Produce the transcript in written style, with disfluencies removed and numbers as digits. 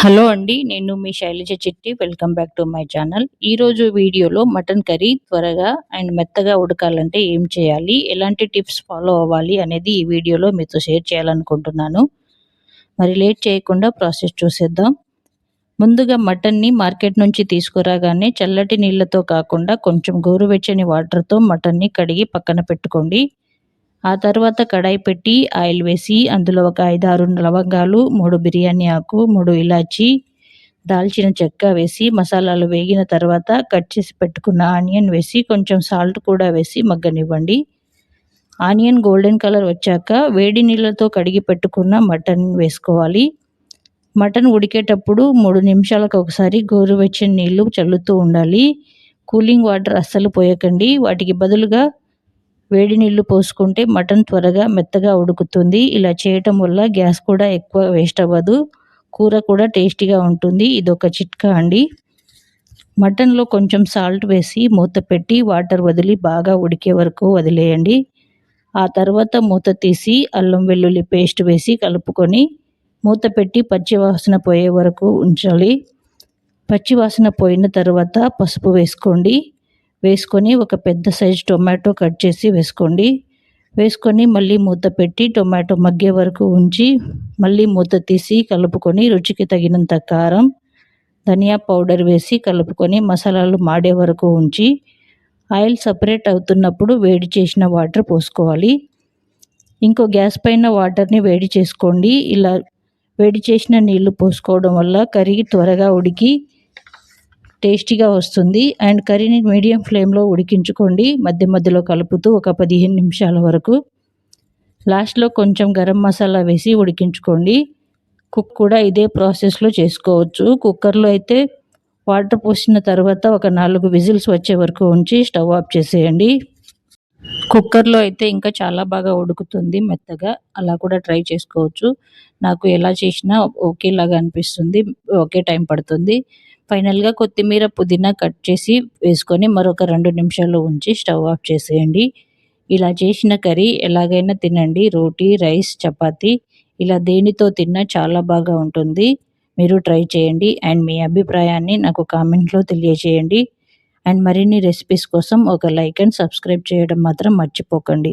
Hello అండి. నేను మీ శైలజ చిట్టి. Welcome back to my channel. ఈరోజు వీడియోలో మటన్ కర్రీ త్వరగా అండ్ మెత్తగా ఉడకాలంటే ఏం చేయాలి? ఎలాంటి టిప్స్ ఫాలో అవ్వాలి అనేది ఈ వీడియోలో మీతో షేర్ చేయాలనుకుంటున్నాను. మరి లేట్ చేయకుండా ప్రాసెస్ చూసేద్దాం. ముందుగా మటన్‌ని మార్కెట్ నుంచి తీసుకురాగానే చల్లటి నీళ్లతో కాకుండా కొంచెం గోరువెచ్చని వాటర్‌తో మటన్‌ని కడిగి పక్కన పెట్టుకోండి. ఆ తర్వాత కడాయి పెట్టి ఆయిల్ వేసి అందులో ఒక 5, 6 లవంగాలు, 3 బిర్యానీ ఆకు, 3 ఇలాచీ, దాల్చిన చెక్క వేసి మసాలాలు వేగిన తర్వాత కట్ చేసి పెట్టుకున్న ఆనియన్ వేసి కొంచెం సాల్ట్ కూడా వేసి మగ్గనివ్వండి. ఆనియన్ గోల్డెన్ కలర్ వచ్చాక వేడి నీళ్ళతో కడిగి పెట్టుకున్న మటన్ వేసుకోవాలి. మటన్ ఉడికేటప్పుడు 3 నిమిషాలకు ఒకసారి గోరువెచ్చని నీళ్లు చల్లుతూ ఉండాలి. కూలింగ్ వాటర్ అస్సలు పోయకండి. వాటికి బదులుగా వేడి నీళ్లు పోసుకుంటే మటన్ త్వరగా మెత్తగా ఉడుకుతుంది. ఇలా చేయటం వల్ల గ్యాస్ కూడా ఎక్కువ వేస్ట్ అవ్వదు. కూర కూడా టేస్టీగా ఉంటుంది. ఇదొక చిట్కా అండి. మటన్‌లో కొంచెం సాల్ట్ వేసి మూత పెట్టి వాటర్ వదిలి బాగా ఉడికే వరకు వదిలేయండి. ఆ తర్వాత మూత తీసి అల్లం వెల్లుల్లి పేస్ట్ వేసి కలుపుకొని మూత పెట్టి పచ్చి వాసన పోయే వరకు ఉంచాలి. పచ్చి వాసన పోయిన తర్వాత పసుపు వేసుకోండి. వేసుకొని ఒక పెద్ద సైజు టొమాటో కట్ చేసి వేసుకోండి. వేసుకొని మళ్ళీ మూత పెట్టి టొమాటో మగ్గే వరకు ఉంచి మళ్ళీ మూత తీసి కలుపుకొని రుచికి తగినంత కారం, ధనియా పౌడర్ వేసి కలుపుకొని మసాలాలు మాడే వరకు ఉంచి ఆయిల్ సపరేట్ అవుతున్నప్పుడు వేడి చేసిన వాటర్ పోసుకోవాలి. ఇంకో గ్యాస్ పైన వాటర్‌ని వేడి చేసుకోండి. ఇలా వేడి చేసిన నీళ్లు పోసుకోవడం వల్ల కర్రీ త్వరగా ఉడికి టేస్టీగా వస్తుంది. అండ్ కర్రీని మీడియం ఫ్లేమ్‌లో ఉడికించుకోండి. మధ్య మధ్యలో కలుపుతూ ఒక 15 నిమిషాల వరకు. లాస్ట్‌లో కొంచెం గరం మసాలా వేసి ఉడికించుకోండి. కుక్ కూడా ఇదే ప్రాసెస్‌లో చేసుకోవచ్చు. కుక్కర్‌లో అయితే వాటర్ పోసిన తర్వాత ఒక 4 విజిల్స్ వచ్చే వరకు ఉంచి స్టవ్ ఆఫ్ చేసేయండి. కుక్కర్‌లో అయితే ఇంకా చాలా బాగా ఉడుకుతుంది మెత్తగా. అలా కూడా ట్రై చేసుకోవచ్చు. నాకు ఎలా చేసినా ఒకేలాగా అనిపిస్తుంది. ఒకే టైం పడుతుంది. ఫైనల్‌గా కొత్తిమీర, పుదీనా కట్ చేసి వేసుకొని మరొక 2 నిమిషాలు ఉంచి స్టవ్ ఆఫ్ చేసేయండి. ఇలా చేసిన కర్రీ ఎలాగైనా తినండి. రోటీ, రైస్, చపాతీ ఇలా దేనితో తిన్నా చాలా బాగా ఉంటుంది. మీరు ట్రై చేయండి. అండ్ మీ అభిప్రాయాన్ని నాకు కామెంట్‌లో తెలియజేయండి. అండ్ మరిన్ని రెసిపీస్ కోసం ఒక లైక్ అండ్ సబ్స్క్రైబ్ చేయడం మాత్రం మర్చిపోకండి.